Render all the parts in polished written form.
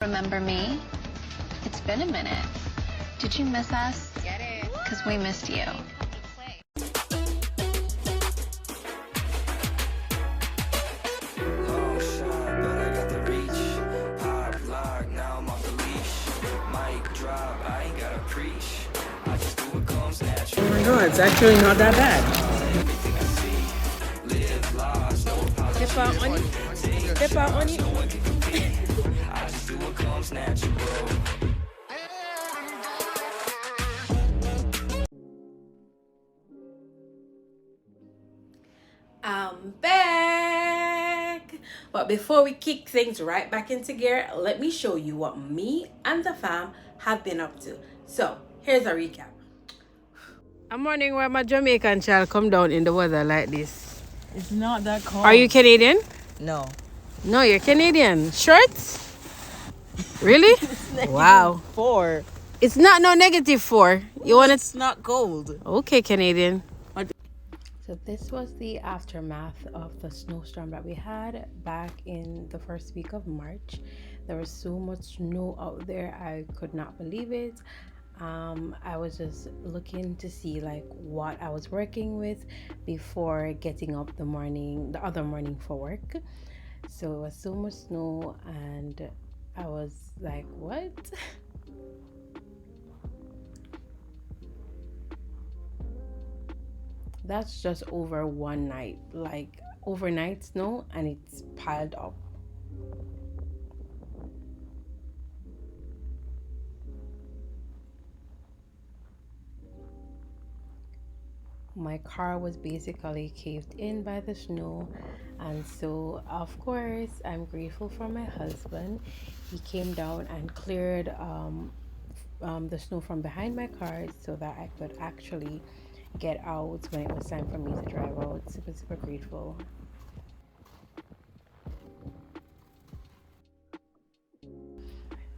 Remember me? It's been a minute. Did you miss us? Get it? Because we missed you. Oh my god, it's actually not that bad. Pepper on it. I'm back. But before we kick things right back into gear, let me show you what me and the fam have been up to. So here's a recap. I'm wondering why my Jamaican child come down in the weather like this. It's not that cold. Are you Canadian? No. No, you're Canadian. Shorts? Really? Wow. -4. It's not no -4. You want It's not cold. Okay, Canadian. So this was the aftermath of the snowstorm that we had back in the first week of March. There was so much snow out there, I could not believe it. I was just looking to see like what I was working with before getting up the other morning for work. So it was so much snow and I was like, what? That's just over one night, like overnight snow, and it's piled up. My car was basically caved in by the snow, and so of course I'm grateful for my husband. He came down and cleared the snow from behind my car so that I could actually get out when it was time for me to drive out. Super grateful.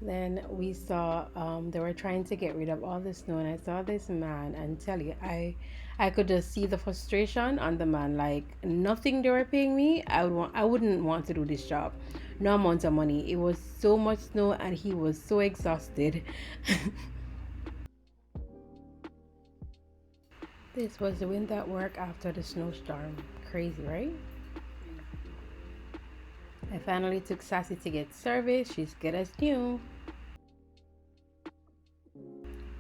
Then we saw they were trying to get rid of all the snow, and I saw this man, and tell you, I could just see the frustration on the man. Like nothing they were paying me, I wouldn't want to do this job. No amount of money. It was so much snow, and he was so exhausted. This was the wind at work after the snowstorm. Crazy, right? I finally took Sassy to get service. She's good as new.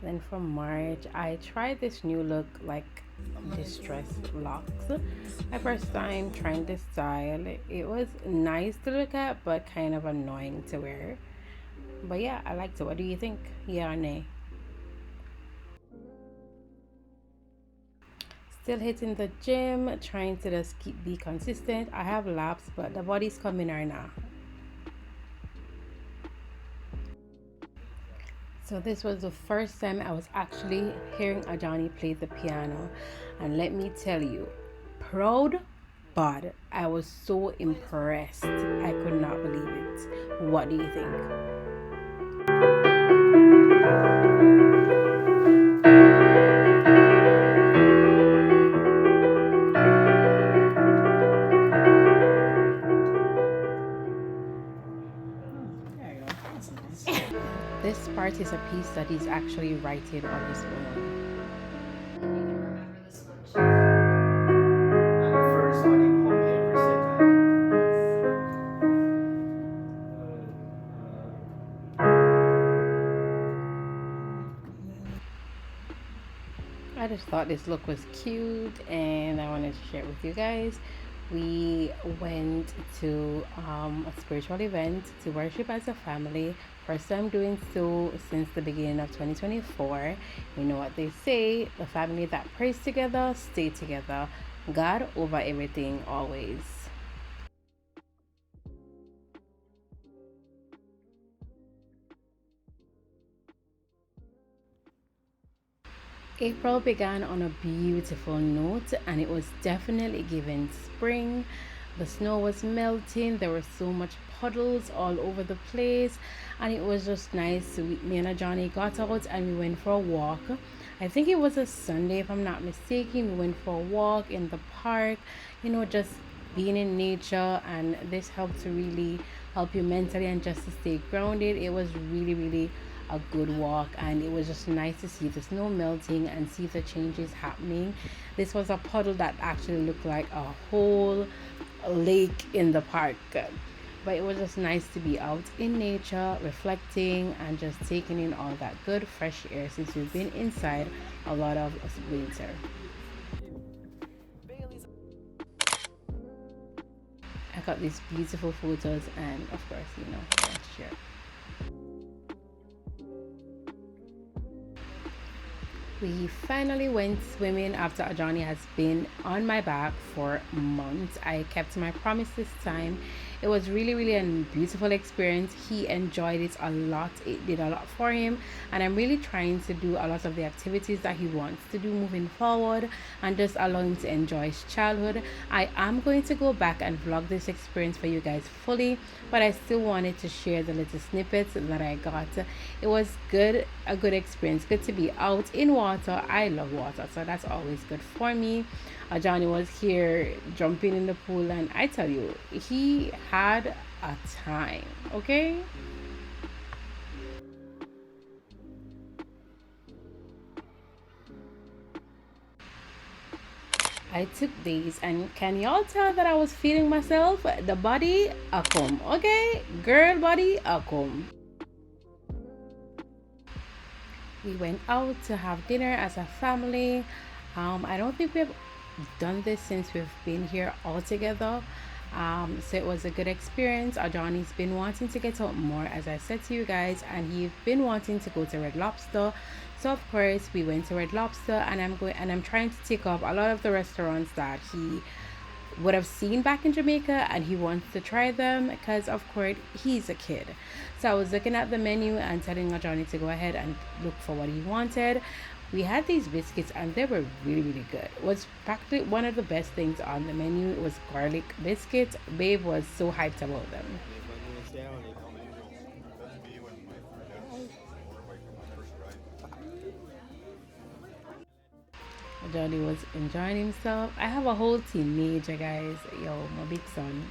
Then from March, I tried this new look, like distressed locks. My first time trying this style. It was nice to look at, but kind of annoying to wear. But yeah, I liked it. What do you think? Yeah or nay? Still hitting the gym, trying to just be consistent. I have laps, but the body's coming right now. So this was the first time I was actually hearing Ajani play the piano, and let me tell you, proud, but I was so impressed. I could not believe it. What do you think? This part is a piece that he's actually writing on his own. I just thought this look was cute and I wanted to share it with you guys. We went to a spiritual event to worship as a family. First time doing so since the beginning of 2024. You know what they say, the family that prays together stay together. God over everything always. April began on a beautiful note, and it was definitely giving spring. The snow was melting, there were so much puddles all over the place, and it was just nice. Me and Johnny got out and we went for a walk. I think it was a Sunday, if I'm not mistaken. We went for a walk in the park, just being in nature, and this helped to really help you mentally and just to stay grounded. It was really, really a good walk, and it was just nice to see the snow melting and see the changes happening. This was a puddle that actually looked like a whole lake in the park, but it was just nice to be out in nature, reflecting and just taking in all that good fresh air since we've been inside a lot of winter. I got these beautiful photos, and of course, let's share. We finally went swimming after Ajani has been on my back for months. I kept my promise this time. It was really, really a beautiful experience. He enjoyed it a lot. It did a lot for him. And I'm really trying to do a lot of the activities that he wants to do moving forward and just allow him to enjoy his childhood. I am going to go back and vlog this experience for you guys fully, but I still wanted to share the little snippets that I got. It was good, a good experience. Good to be out in water. I love water, so that's always good for me. Johnny was here jumping in the pool, and I tell you, he had a time. Okay. I took these, and can y'all tell that I was feeling myself? The body a come, okay? Girl body a come. We went out to have dinner as a family. I don't think we've done this since we've been here all together. So it was a good experience. Johnny's been wanting to get out more, as I said to you guys, and he's been wanting to go to Red Lobster. So of course we went to Red Lobster, and I'm trying to tick off a lot of the restaurants that he would have seen back in Jamaica, and he wants to try them because of course he's a kid. So I was looking at the menu and telling Johnny to go ahead and look for what he wanted. We had these biscuits and they were really, really good. It was practically one of the best things on the menu. It was garlic biscuits. Babe was so hyped about them. Johnny was enjoying himself. I have a whole teenager, guys. Yo, my big son.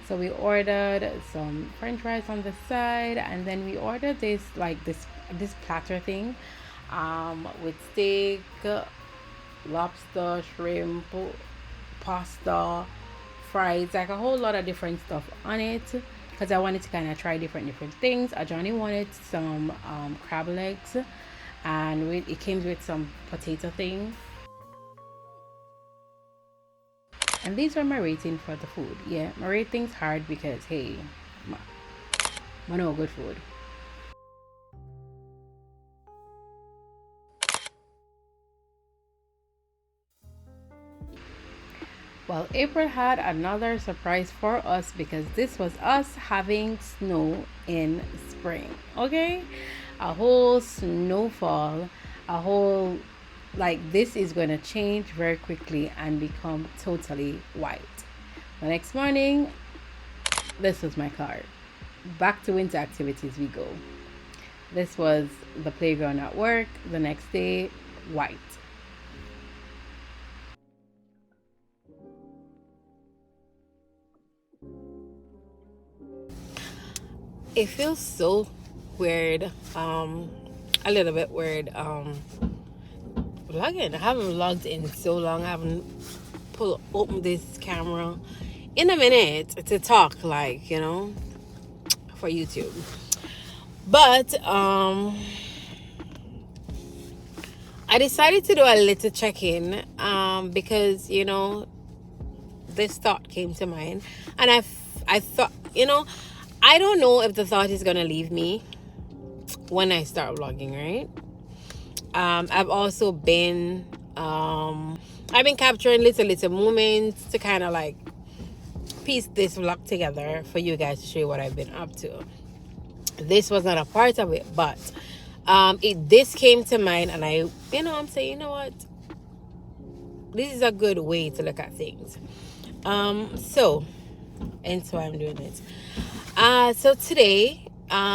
So we ordered some french fries on the side, and then we ordered this platter thing with steak, lobster, shrimp, pasta, fries, like a whole lot of different stuff on it because I wanted to kind of try different things. Johnny wanted some crab legs, and it came with some potato things. And these are my rating for the food. Yeah, my rating's hard because hey, I know good food. Well, April had another surprise for us because this was us having snow in spring. Okay, a whole snowfall, a whole like this is going to change very quickly and become totally white. The next morning, this was my car. Back to winter activities we go. This was the playground at work. The next day, white. It feels so weird, a little bit weird, vlogging. I haven't vlogged in so long. I haven't opened this camera in a minute to talk, like, for YouTube. But I decided to do a little check-in because this thought came to mind, and I thought, I don't know if the thought is gonna leave me when I start vlogging, right? I've also been I've been capturing little moments to kind of like piece this vlog together for you guys to show you what I've been up to. This was not a part of it, but this came to mind, and I'm saying, you know what, this is a good way to look at things. So why I'm doing it. So today,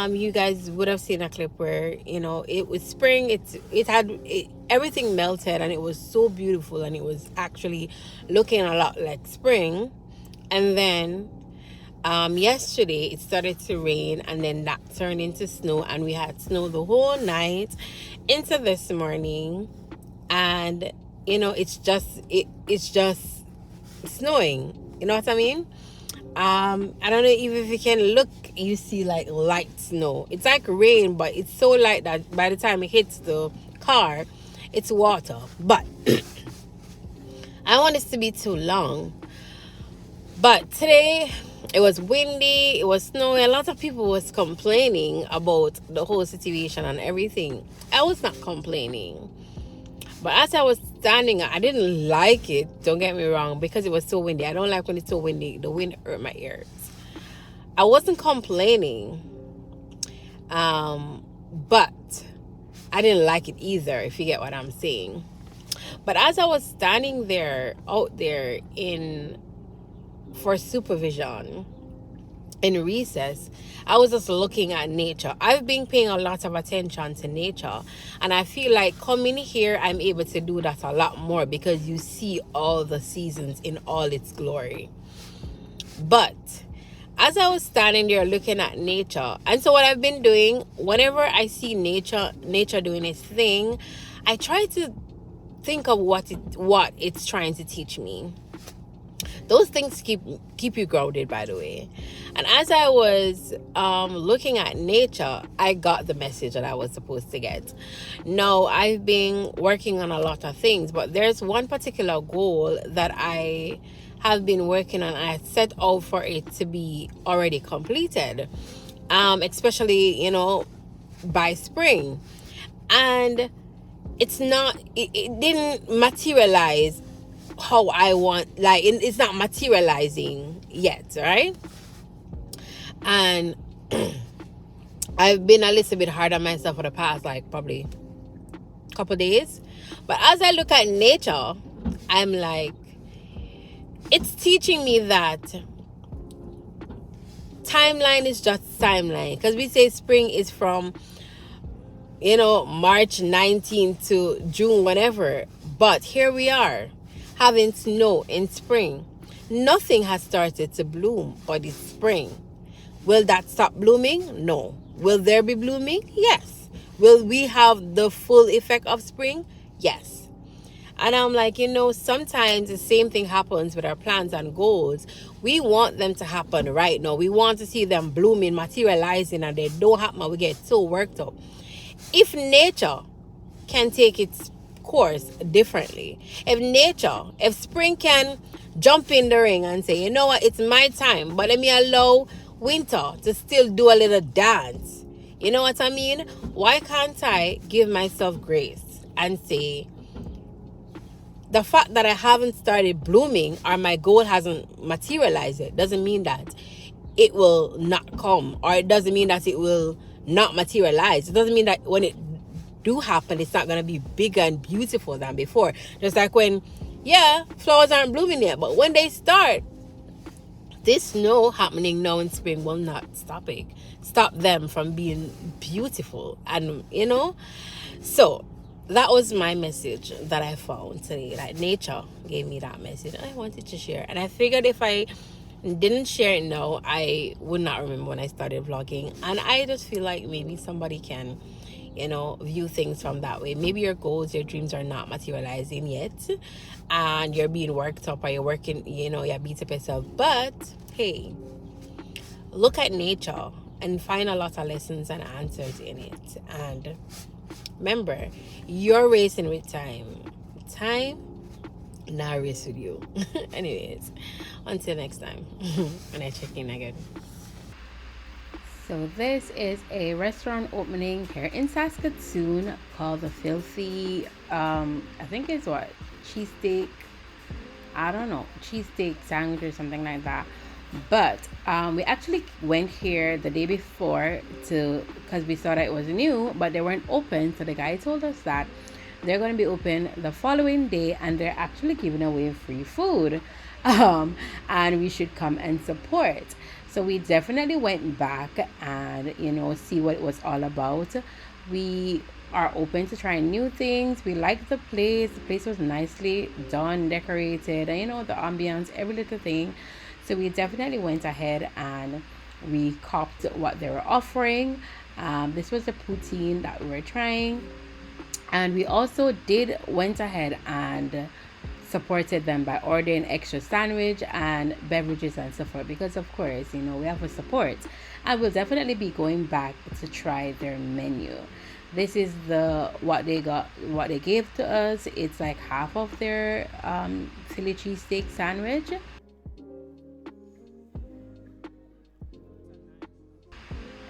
you guys would have seen a clip where it was spring. Everything melted, and it was so beautiful, and it was actually looking a lot like spring. And then Yesterday it started to rain, and then that turned into snow, and we had snow the whole night into this morning. And it's just snowing. You know what I mean? I don't know, even if you can look, you see like light snow. It's like rain, but it's so light that by the time it hits the car, it's water. But I don't want this to be too long. But today it was windy, it was snowy. A lot of people was complaining about the whole situation and everything. I was not complaining. But as I was standing, I didn't like it, don't get me wrong, because it was so windy. I don't like when it's so windy. The wind hurt my ears. I wasn't complaining. But I didn't like it either, if you get what I'm saying. But as I was standing there, out there for supervision in recess, I was just looking at nature. I've been paying a lot of attention to nature, and I feel like coming here, I'm able to do that a lot more, because you see all the seasons in all its glory. But as I was standing there looking at nature, and so what I've been doing, whenever I see nature doing its thing, I try to think of what it's trying to teach me. Those things keep you grounded, by the way. And as I was looking at nature, I got the message that I was supposed to get. Now, I've been working on a lot of things, but there's one particular goal that I have been working on. I set out for it to be already completed, especially, by spring. And it didn't materialize how I want, like it's not materializing yet, right? And I've been a little bit hard on myself for the past, like, probably couple days. But as I look at nature, I'm like, it's teaching me that timeline is just timeline, because we say spring is from March 19th to June, whenever. But here we are having snow in spring. Nothing has started to bloom, but it's spring. Will that stop blooming? No. Will there be blooming? Yes. Will we have the full effect of spring? Yes. And I'm like, sometimes the same thing happens with our plans and goals. We want them to happen right now. We want to see them blooming, materializing, and they don't happen. We get so worked up. If nature can take its course differently, if spring can jump in the ring and say, you know what, it's my time, but let me allow winter to still do a little dance, you know what I mean? Why can't I give myself grace and say, the fact that I haven't started blooming or my goal hasn't materialized yet doesn't mean that it will not come, or it doesn't mean that it will not materialize. It doesn't mean that when it do happen, it's not going to be bigger and beautiful than before. Just like when, flowers aren't blooming yet, but when they start, this snow happening now in spring will not stop them from being beautiful. And so that was my message that I found today. Like, nature gave me that message, and I wanted to share. And I figured if I didn't share it now, I would not remember when I started vlogging. And I just feel like maybe somebody can view things from that way. Maybe your goals, your dreams are not materializing yet, and you're being worked up, or you're working, you beat up yourself. But hey, look at nature and find a lot of lessons and answers in it. And remember, you're racing with time not race with you. Anyways, until next time, when I check in again. So this is a restaurant opening here in Saskatoon called the Filthy, I think it's what, cheesesteak, I don't know, cheesesteak sandwich or something like that. But we actually went here the day before because we saw that it was new, but they weren't open. So the guy told us that they're going to be open the following day, and they're actually giving away free food, and we should come and support. So we definitely went back and see what it was all about. We are open to trying new things. We liked the place. The place was nicely done, decorated, and the ambience, every little thing. So we definitely went ahead and we copped what they were offering. This was the poutine that we were trying, and we also did went ahead and supported them by ordering extra sandwich and beverages and so forth, because of course, you know, we have a support. I will definitely be going back to try their menu. This is the what they gave to us. It's like half of their Philly cheesesteak sandwich.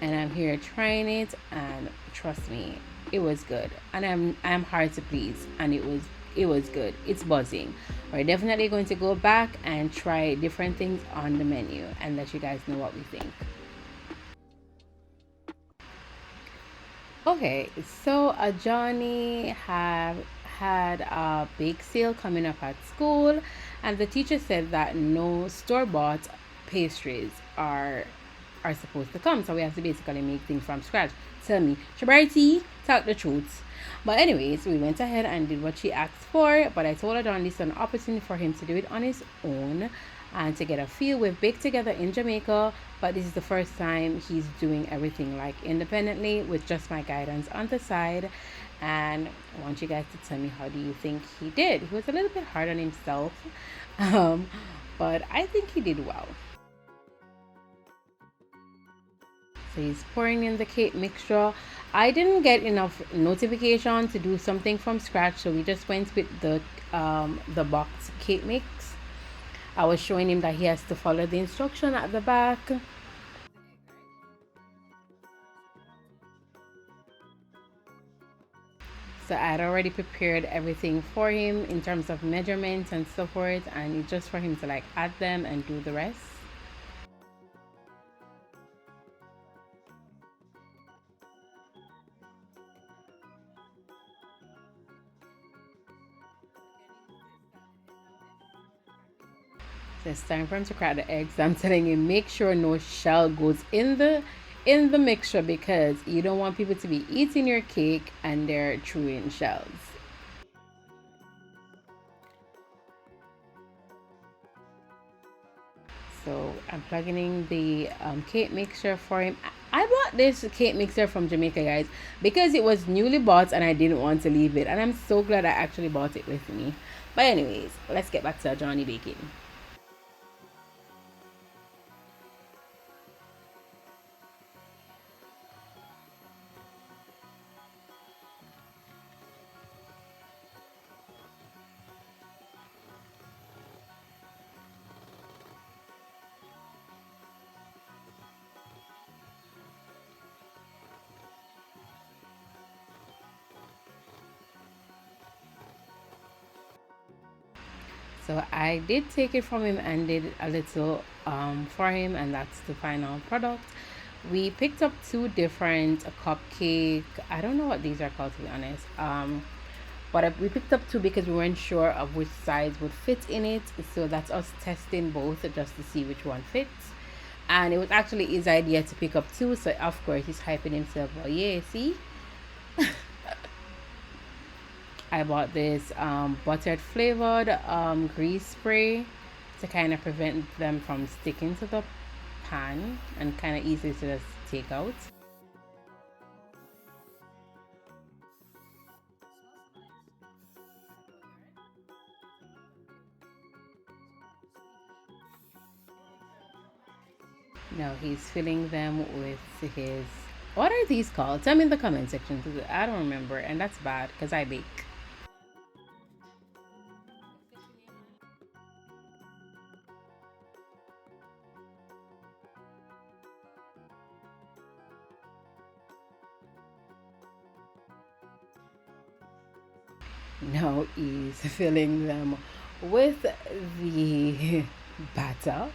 And I'm here trying it, and trust me, it was good. And I'm hard to please, and it was good. It's buzzing. We're definitely going to go back and try different things on the menu and let you guys know what we think. Okay, so Johnny have had a bake sale coming up at school, and the teacher said that no store-bought pastries are supposed to come, so we have to basically make things from scratch. Tell me, Shabarity, talk the truth. But anyways, we went ahead and did what she asked for, but I told her John this is an opportunity for him to do it on his own and to get a feel. We've baked together in Jamaica, but this is the first time he's doing everything like independently with just my guidance on the side. And I want you guys to tell me, how do you think he did? He was a little bit hard on himself, um, but I think he did well. So he's pouring in the cake mixture. I didn't get enough notification to do something from scratch, so we just went with the box cake mix. I was showing him that he has to follow the instruction at the back. So I had already prepared everything for him in terms of measurements and so forth, and it's just for him to like add them and do the rest. So it's time for him to crack the eggs. I'm telling you, make sure no shell goes in the mixture, because you don't want people to be eating your cake and they're chewing shells. So I'm plugging in the cake mixture for him. I bought this cake mixer from Jamaica, guys, because it was newly bought and I didn't want to leave it, and I'm so glad I actually bought it with me. But anyways, let's get back to Johnny baking. So I did take it from him and did a little for him, and that's the final product. We picked up two different cupcake. I don't know what these are called, to be honest. But we picked up two because we weren't sure of which size would fit in it. So that's us testing both just to see which one fits. And it was actually his idea to pick up two, so of course he's hyping himself. Well, yeah, see. I bought this buttered flavored grease spray to kind of prevent them from sticking to the pan and kind of easy to just take out. Now he's filling them with his, what are these called? Tell me in the comment section, because I don't remember, and that's bad because I bake. Now he's filling them with the batter.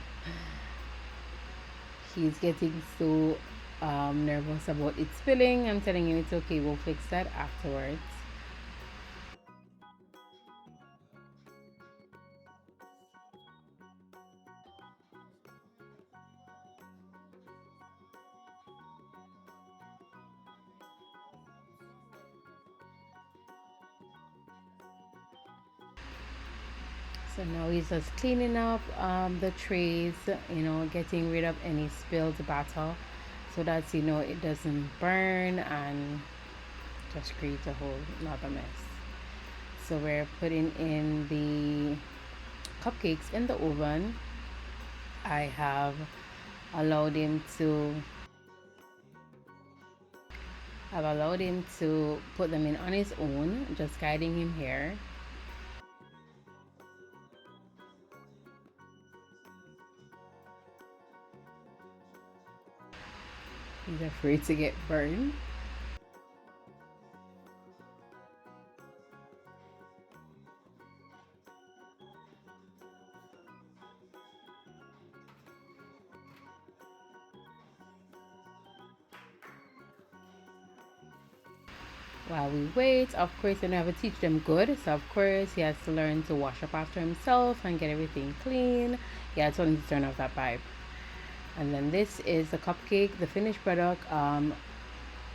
He's getting so nervous about it spilling. I'm telling you, it's okay, we'll fix that afterwards. So now he's just cleaning up the trays, getting rid of any spilled batter so that it doesn't burn and just create a whole another mess. So we're putting in the cupcakes in the oven. I have allowed him to put them in on his own, just guiding him here. He's afraid to get burned. While we wait, of course, you never teach them good, so of course he has to learn to wash up after himself and get everything clean. Yeah, I told him to turn off that pipe. And then this is the cupcake, the finished product,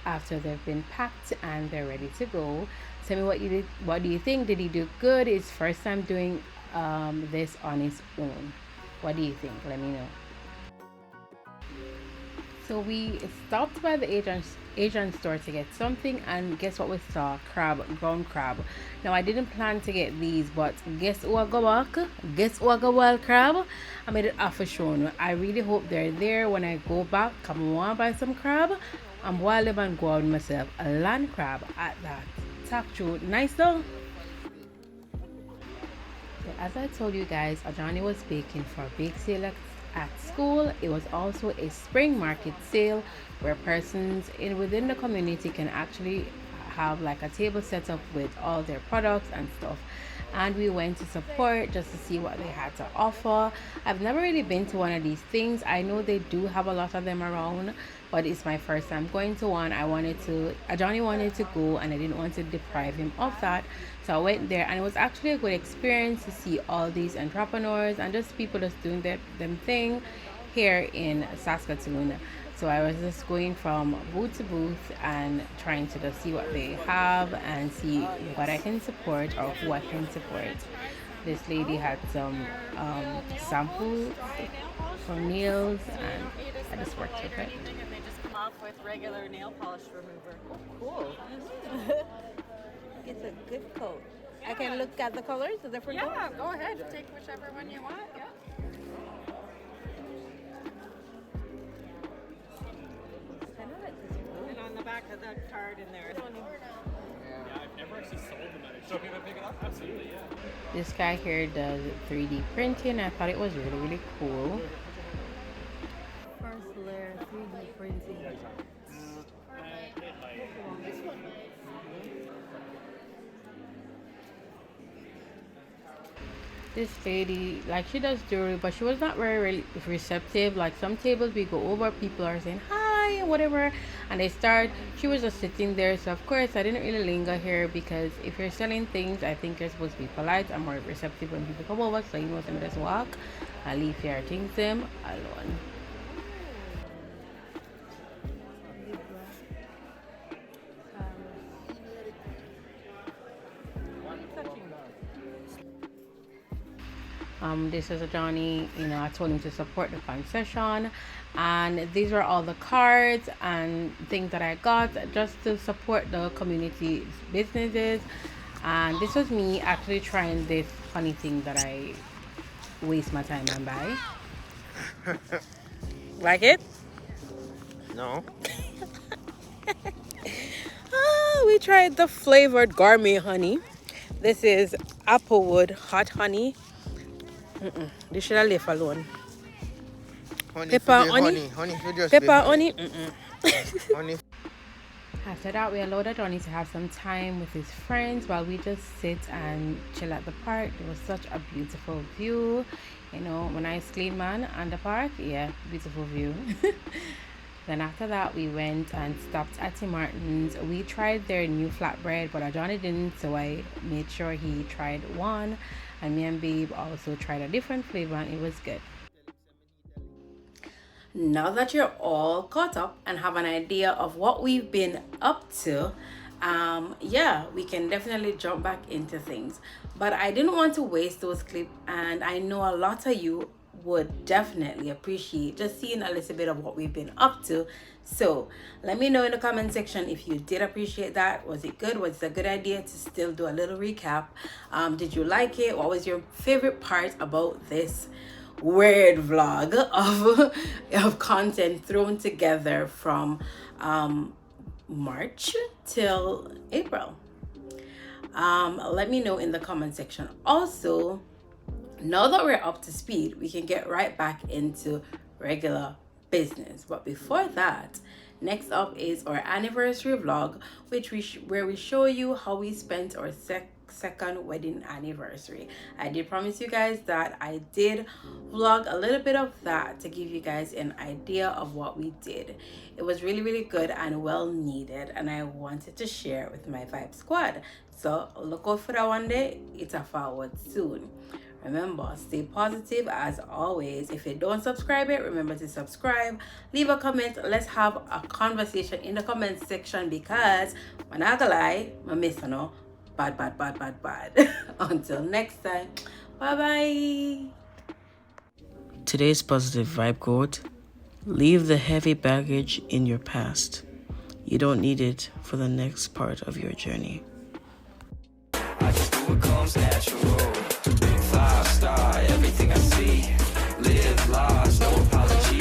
after they've been packed and they're ready to go. Tell me what you did. What do you think? Did he do good? His first time doing this on his own. What do you think? Let me know. So we stopped by the Asian store to get something, and guess what we saw? Ground crab. Now I didn't plan to get these, but guess who I go back? Guess who I go wild crab? I made it offer shown. I really hope they're there when I go back. Come on, buy some crab. I'm wild and go out myself. A land crab at that. Talk true. Nice though. So as I told you guys, Ajani was baking for a bake sale at school. It was also a spring market sale where persons within the community can actually have like a table set up with all their products and stuff. And we went to support just to see what they had to offer. I've never really been to one of these things. I know they do have a lot of them around, but it's my first time going to one. Johnny wanted to go and I didn't want to deprive him of that. So I went there and it was actually a good experience to see all these entrepreneurs and just people just doing them thing here in Saskatoon. So I was just going from booth to booth and trying to just see what they have and see what I can support or who I can support. This lady had some samples for nails and I just worked with it. And they just come off with regular nail polish remover. Oh, cool. It's a good coat. I can look at the colors, the different colors? Yeah, go ahead. Take whichever one you want. Yeah. And on the back of the card in there. Yeah, I've never actually sold them at a. So can I pick it up? Absolutely, yeah. This guy here does 3D printing. I thought it was really, really cool. First layer 3D printing. This lady, like, she does jewelry, but she was not very receptive. Like, some tables we go over, people are saying hi and whatever, and she was just sitting there. So of course I didn't really linger here, because if you're selling things, I think you're supposed to be polite and more receptive when people come over, so some just walk and leave your things them alone. This is a Johnny, I told him to support the concession, and these are all the cards and things that I got just to support the community businesses. And this was me actually trying this funny thing that I waste my time and buy. Like it? No. We tried the flavored gourmet honey. This is applewood hot honey. This should have left alone. Pepper, honey. Honey should just Pepper, be honey. honey. After that, we allowed Johnny to have some time with his friends while we just sit and chill at the park. It was such a beautiful view. When I clean man on the park, yeah, beautiful view. Then after that, we went and stopped at Tim Martin's. We tried their new flatbread, but Johnny didn't, so I made sure he tried one. And me and Babe also tried a different flavor, and it was good. Now that you're all caught up and have an idea of what we've been up to, yeah, we can definitely jump back into things. But I didn't want to waste those clips, and I know a lot of you would definitely appreciate just seeing a little bit of what we've been up to. So let me know in the comment section if you did appreciate that. Was it good? Was it a good idea to still do a little recap? Did you like it? What was your favorite part about this weird vlog of content thrown together from March till April? Let me know in the comment section. Also, now that we're up to speed, we can get right back into regular business. But before that, next up is our anniversary vlog, where we show you how we spent our second wedding anniversary. I did promise you guys that I did vlog a little bit of that to give you guys an idea of what we did. It was really good and well needed, and I wanted to share it with my Vibe Squad. So look out for that one day. It's a forward soon. Remember, stay positive as always. If you don't subscribe yet, remember to subscribe. Leave a comment. Let's have a conversation in the comment section, because when I lie, I miss no bad. Until next time, bye bye. Today's positive vibe quote: leave the heavy baggage in your past. You don't need it for the next part of your journey. I just do what comes natural. 5-star, everything I see. Live large, no apology.